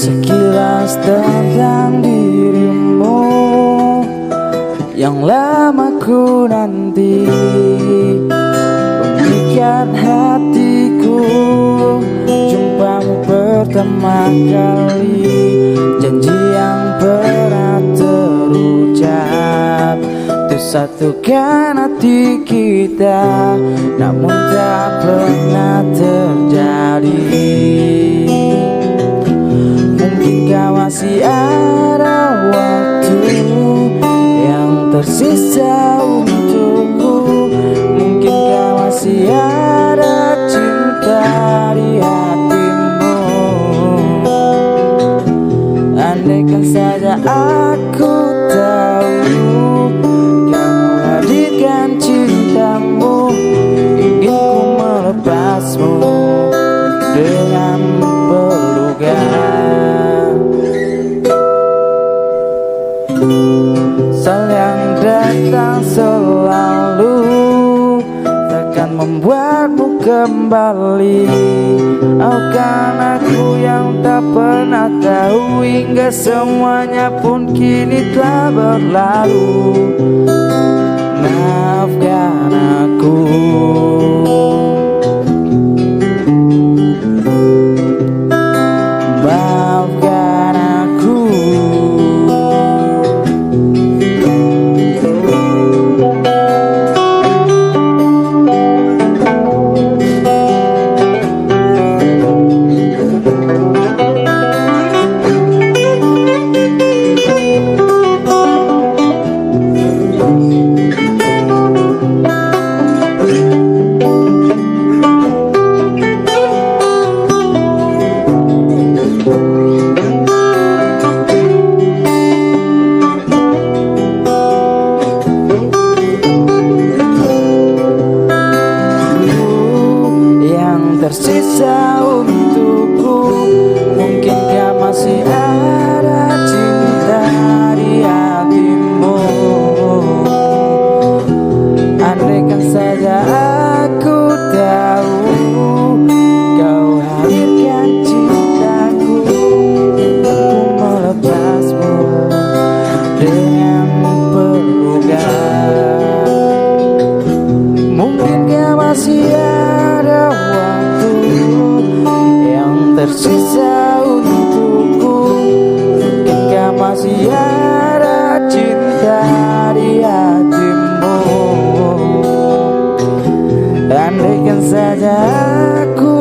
Sekilas tentang dirimu yang lama ku nanti, pemikat hatiku jumpamu pertama kali. Janji yang pernah terucap untuk satukan hati kita, namun tak pernah terjadi. Mungkinkah masih ada waktu yang tersisa untukku? Mungkinkah masih ada cinta di hatimu? Andaikan saja aku tahu kau hadirkan cintamu, ingin ku melepasmu dengan pelukan. Sal yang datang selalu takkan membuatmu kembali. Oh, kan aku yang tak pernah tahu, hingga semuanya pun kini telah berlalu. Maafkan aku. Maafkan aku. Tersisa untukku, mungkinkah masih ada cinta di hatimu? Andaikan saja aku tahu kau hadirkan cintaku, aku melepasmu dengan pelukan. Mungkinkah masih ada yang tersisa untukku? Mungkinkah masih ada cinta di hatimu? Andaikan saja aku